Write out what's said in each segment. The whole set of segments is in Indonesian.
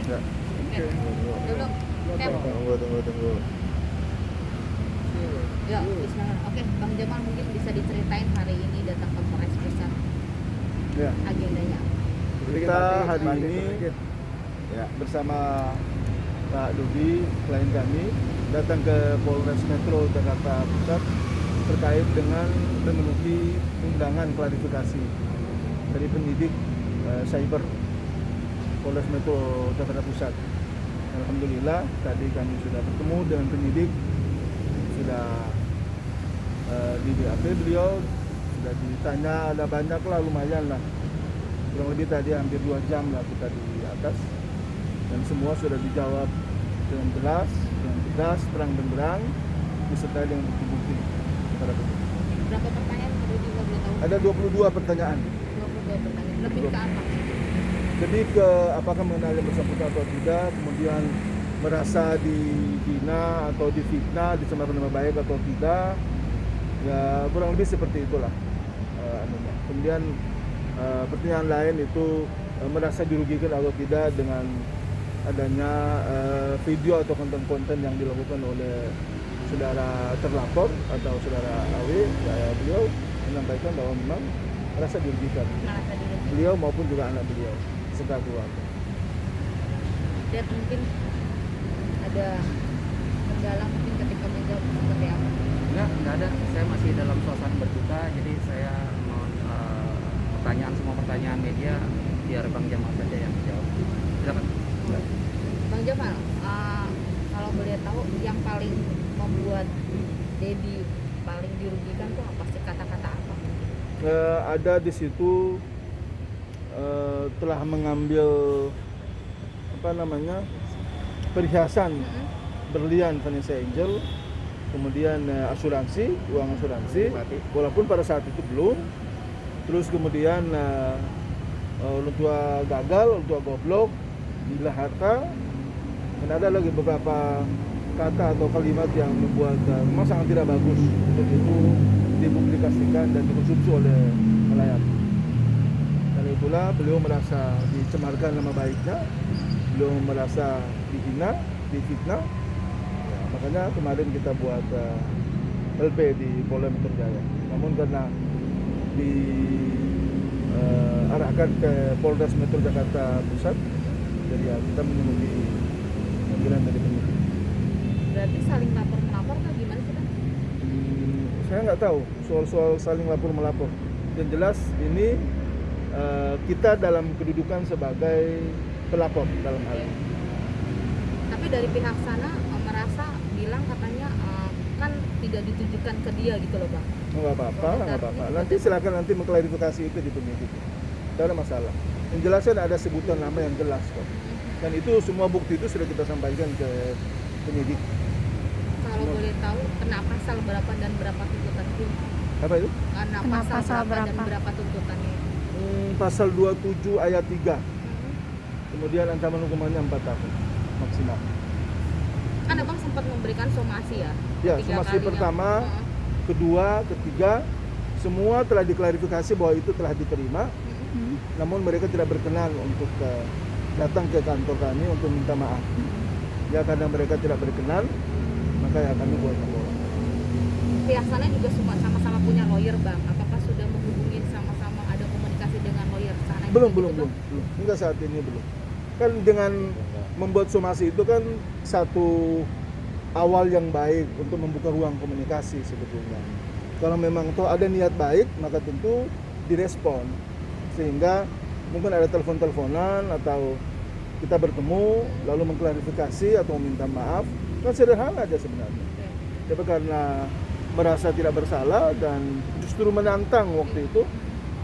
Ya. Oke. Dulu. Cap. Tunggu. Ya, bismillah. Oke, Bang Jamal mungkin bisa diceritain hari ini datang ke Polres Pusat. Ya. Agendanya. Kita hari ini ya bersama Pak Dudi, klien kami, datang ke Polres Metro Jakarta Pusat terkait dengan memenuhi undangan klarifikasi dari penyidik cyber Polres Metro Jakarta Pusat. Alhamdulillah tadi kami sudah bertemu dengan penyidik, sudah di BAP beliau, sudah ditanya, ada banyak lah, lumayan lah, kurang lebih tadi hampir 2 jam lah kita di atas, dan semua sudah dijawab dengan jelas, dengan tegas, terang benderang, disertai dengan bukti-bukti kepada penyidik. Berapa pertanyaan perlu juga boleh tahu? Ada 22 pertanyaan. 22 pertanyaan. Lebih ke apa? Lebih ke apakah mengenal yang bersangkutan atau tidak, kemudian merasa dihina atau difitnah, dicemar nama baik atau tidak, ya kurang lebih seperti itulah. Kemudian pertanyaan lain itu merasa dirugikan atau tidak dengan adanya video atau konten-konten yang dilakukan oleh saudara terlapor atau saudara AW. Ya, beliau menyampaikan bahwa memang merasa dirugikan, beliau maupun juga anak beliau serta keluarga. Dan mungkin ada kendala mungkin ketika menjawab seperti apa? Enggak ada. Saya masih dalam suasana berduka, jadi saya mohon semua pertanyaan media biar Bang Jamal saja yang jawab. Silakan. Bang Jamal, kalau boleh tahu yang paling membuat Dedi paling dirugikan tuh apa sih, kata-kata apa? Ada di situ telah mengambil perhiasan berlian Vanessa Angel, kemudian uang asuransi, walaupun pada saat itu belum. Terus kemudian orang tua gagal, orang tua goblok, gila harta, dan ada lagi beberapa kata atau kalimat yang membuat memang sangat tidak bagus untuk itu dipublikasikan dan dikonsumsi oleh nelayan. Karena itulah beliau merasa dicemarkan nama baiknya, beliau merasa dihina, difitnah. Ya, makanya kemarin kita buat LP di Polda Metro Jaya. Namun karena diarahkan ke Polres Metro Jakarta Pusat, jadi ya kita menunggu panggilan dari penyidik. Berarti saling lapor melapor atau gimana sih, Bang? Saya nggak tahu soal saling lapor melapor. Yang jelas ini kita dalam kedudukan sebagai pelapor dalam hal ini. Tapi dari pihak sana merasa bilang katanya kan tidak ditujukan ke dia gitu loh, Bang. Nggak apa-apa. Nanti silakan nanti mengklarifikasi itu di penyidik. Tidak ada masalah. Yang jelas kan ada sebutan nama yang jelas kok. Dan itu semua bukti itu sudah kita sampaikan ke penyidik. Kalau boleh tahu kena pasal berapa dan berapa tuntutannya? Apa itu? Kena pasal berapa dan berapa tuntutannya? Pasal 27 ayat 3. Kemudian ancaman hukumannya 4 tahun maksimal. Kan Abang sempat memberikan somasi ya? Ya, somasi pertama, kedua, ketiga, semua telah diklarifikasi bahwa itu telah diterima. Namun mereka tidak berkenan untuk datang ke kantor kami untuk minta maaf. Ya, karena mereka tidak berkenan, maka ya kami buat laporan. Pihak sana juga semua sama-sama punya lawyer, Bang. Apakah sudah menghubungi sama-sama, ada komunikasi dengan lawyer sana? Belum. Hingga saat ini belum. Kan dengan membuat somasi itu kan satu awal yang baik untuk membuka ruang komunikasi sebetulnya. Kalau memang toh ada niat baik, maka tentu direspon. Sehingga mungkin ada telepon-teleponan atau kita bertemu lalu mengklarifikasi atau meminta maaf. Kan sederhana aja sebenarnya. Tapi karena merasa tidak bersalah dan justru menantang waktu itu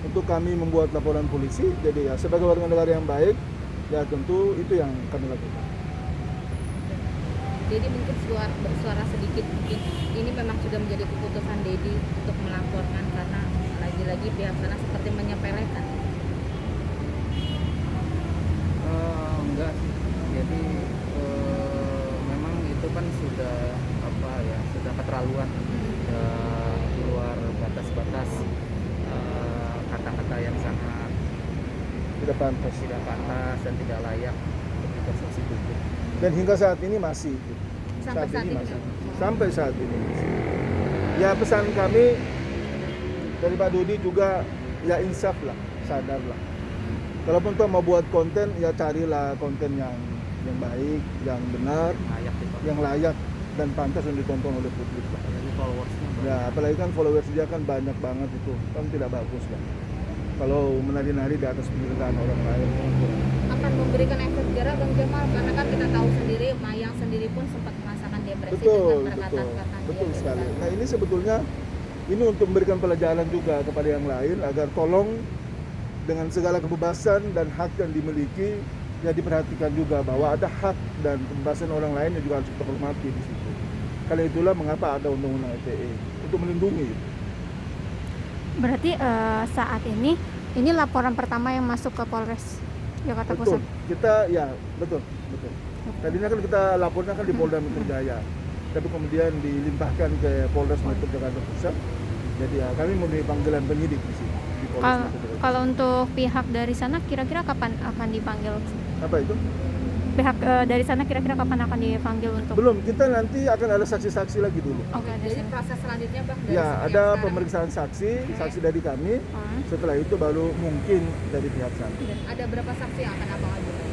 untuk kami membuat laporan polisi, jadi ya sebagai warga negara yang baik, ya tentu itu yang kami lakukan. Jadi mungkin bersuara sedikit, mungkin ini memang sudah menjadi keputusan Dedi untuk melaporkan karena lagi-lagi pihak sana seperti menyepelekan. Enggak sih. Jadi memang itu kan sudah sudah keterlaluan, keluar batas-batas kata-kata yang sangat Tidak pantas dan tidak layak untuk dikonsumsi Dan hingga saat ini masih. Sampai saat ini masih. nggak? Sampai saat ini masih. Ya pesan kami dari Pak Dodi juga, ya insaf lah, sadarlah. Kalaupun tuh mau buat konten, ya carilah konten yang baik, yang benar, layak ditonton. yang layak dan pantas untuk ditonton oleh publik lah. Jadi followersnya Ya apalagi kan followers dia kan banyak banget, itu kan tidak bagus kan. Kalau menari-nari di atas penderitaan orang lain. Akan memberikan efek jerah Bang Jamal, karena kan kita tahu sendiri Mayang sendiri pun sempat merasakan depresi Betul, dengan perkataan betul dia. sekali. Nah ini sebetulnya ini untuk memberikan pelajaran juga kepada yang lain agar tolong dengan segala kebebasan dan hak yang dimiliki, ya diperhatikan juga bahwa ada hak dan kebebasan orang lain yang juga harus kita hormati di situ. Karena itulah mengapa ada undang-undang ITE untuk melindungi. Berarti saat ini laporan pertama yang masuk ke Polres Jakarta Betul. Pusat. Kita ya betul. Tadinya kan kita lapornya kan di Polda Metro Jaya, tapi kemudian dilimpahkan ke Polres Metro Jakarta Pusat. Jadi ya kami memberi panggilan penyidik di sini di Polres Metro Jakarta Pusat. Kalau untuk pihak dari sana kira-kira kapan akan dipanggil? Apa itu? Pihak dari sana kira-kira kapan akan dipanggil untuk? Belum, kita nanti akan ada saksi-saksi lagi dulu. Oke, ada Jadi sana. proses selanjutnya Bang dari Ya, yang ada sekarang. pemeriksaan saksi dari kami. Hmm. Setelah itu baru mungkin dari pihak sana. Ada berapa saksi yang akan Abang ajukan?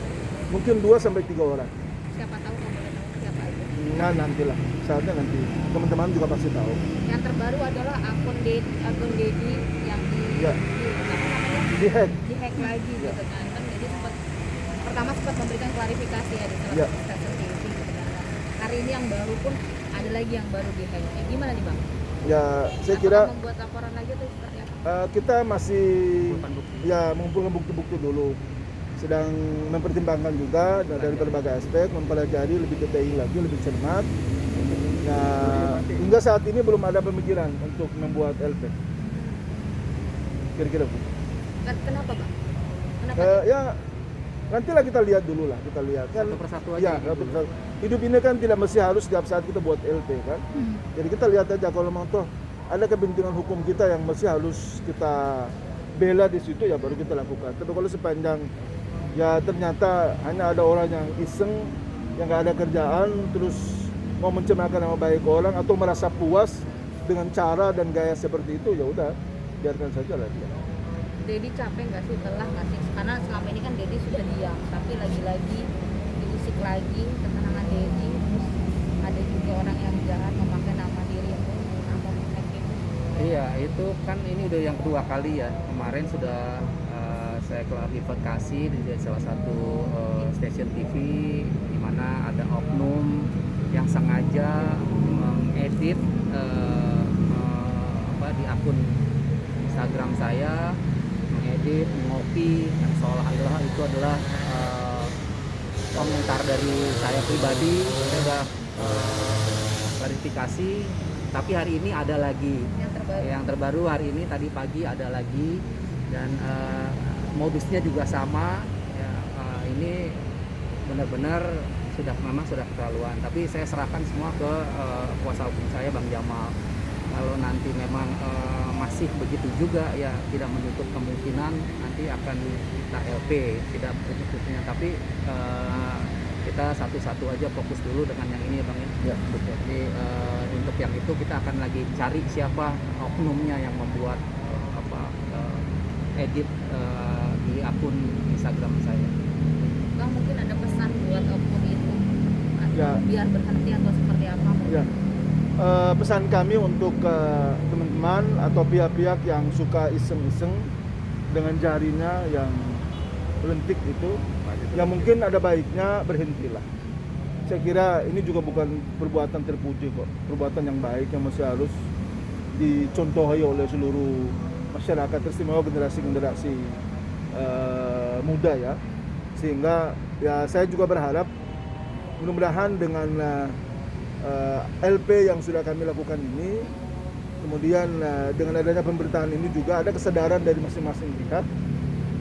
Mungkin 2 sampai 3 orang. Siapa tahu kalau boleh tahu siapa aja. Nah, nantilah. Saatnya nanti. Teman-teman juga pasti tahu. Yang terbaru adalah akun Dedi yang Ya. apa namanya? Di-hack. Dihack lagi Ya. gitu kan. Kan Dedi pertama sempat memberikan klarifikasi ya di salah Ya. satu stasiun TV gitu kan. Hari ini yang baru pun ada lagi yang baru dihack. Gimana nih Bang? Ya, saya Apakah kira membuat laporan lagi atau seperti apa? kita masih Mengumpulkan bukti. ya mengumpulkan bukti-bukti dulu. Sedang mempertimbangkan juga dari berbagai aspek, mempelajari lebih detail lagi, lebih cermat. Nah, hingga saat ini belum ada pemikiran untuk membuat LP. Kira-kira begitu. Kenapa Bang? Kenapa? Ya nantilah kita lihat dulu lah, kita lihat kan. Satu persatu aja Ya, gitu. satu persatu. Hidup ini kan tidak mesti harus setiap saat kita buat LP kan. Hmm. Jadi kita lihat aja kalau memang toh ada kepentingan hukum kita yang mesti harus kita bela di situ, ya baru kita lakukan. Tapi kalau sepanjang ya ternyata hanya ada orang yang iseng, yang nggak ada kerjaan, terus mau mencemarkan nama baik orang atau merasa puas dengan cara dan gaya seperti itu, ya udah biarkan saja lah dia. Dedi capek nggak sih, lelah nggak sih? Karena selama ini kan Dedi sudah diam, tapi lagi-lagi diusik lagi ketenangan Dedi. Terus ada juga orang yang jahat memakai nama dirimu, nama menghack itu. Iya, itu kan ini udah yang kedua kali ya. Kemarin sudah saya klarifikasi di salah satu stasiun TV di mana ada oknum yang sengaja mengedit di akun Instagram saya, mengedit, mengopi, seolah-olah itu adalah komentar dari saya pribadi. Saya sudah klarifikasi, tapi hari ini ada lagi. Yang terbaru hari ini tadi pagi ada lagi, dan modusnya juga sama ya. Ini benar-benar memang sudah keterlaluan, tapi saya serahkan semua ke kuasa hukum saya Bang Jamal. Kalau nanti memang masih begitu juga, ya tidak menutup kemungkinan nanti akan kita LP, tidak menutup kemungkinan, tapi kita satu-satu aja fokus dulu dengan yang ini Bang. Ya, betul. Jadi untuk yang itu kita akan lagi cari siapa oknumnya yang membuat edit di akun Instagram saya. Bang, mungkin ada pesan buat oknum itu atau Ya. biar berhenti atau seperti apa? Ya. Pesan kami untuk teman-teman atau pihak-pihak yang suka iseng-iseng dengan jarinya yang lentik itu, ya mungkin ada baiknya berhentilah. Saya kira ini juga bukan perbuatan terpuji kok, perbuatan yang baik yang masih harus dicontohi oleh seluruh masyarakat, terutama generasi-generasi muda ya. Sehingga ya saya juga berharap mudah-mudahan dengan LP yang sudah kami lakukan ini, kemudian dengan adanya pemberitaan ini juga ada kesadaran dari masing-masing pihak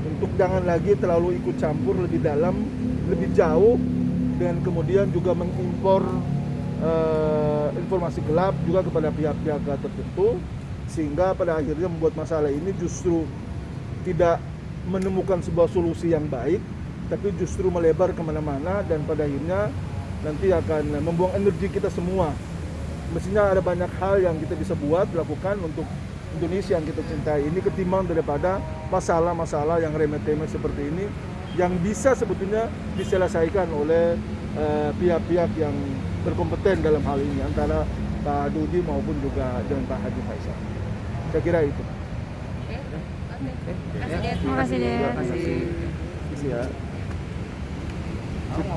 untuk jangan lagi terlalu ikut campur lebih dalam, lebih jauh, dan kemudian juga mengimpor informasi gelap juga kepada pihak-pihak tertentu, sehingga pada akhirnya membuat masalah ini justru tidak menemukan sebuah solusi yang baik, tapi justru melebar kemana-mana dan pada akhirnya nanti akan membuang energi kita semua. Mestinya ada banyak hal yang kita bisa lakukan untuk Indonesia yang kita cintai ini ketimbang daripada masalah-masalah yang remeh-temeh seperti ini yang bisa sebetulnya diselesaikan oleh pihak-pihak yang berkompeten dalam hal ini antara Pak Dudi maupun juga dengan Pak Haji Faisal. Saya kira itu. Oke. Oke. Terima kasih, Den. Terima kasih, Den. Terima kasih. Terima kasih ya.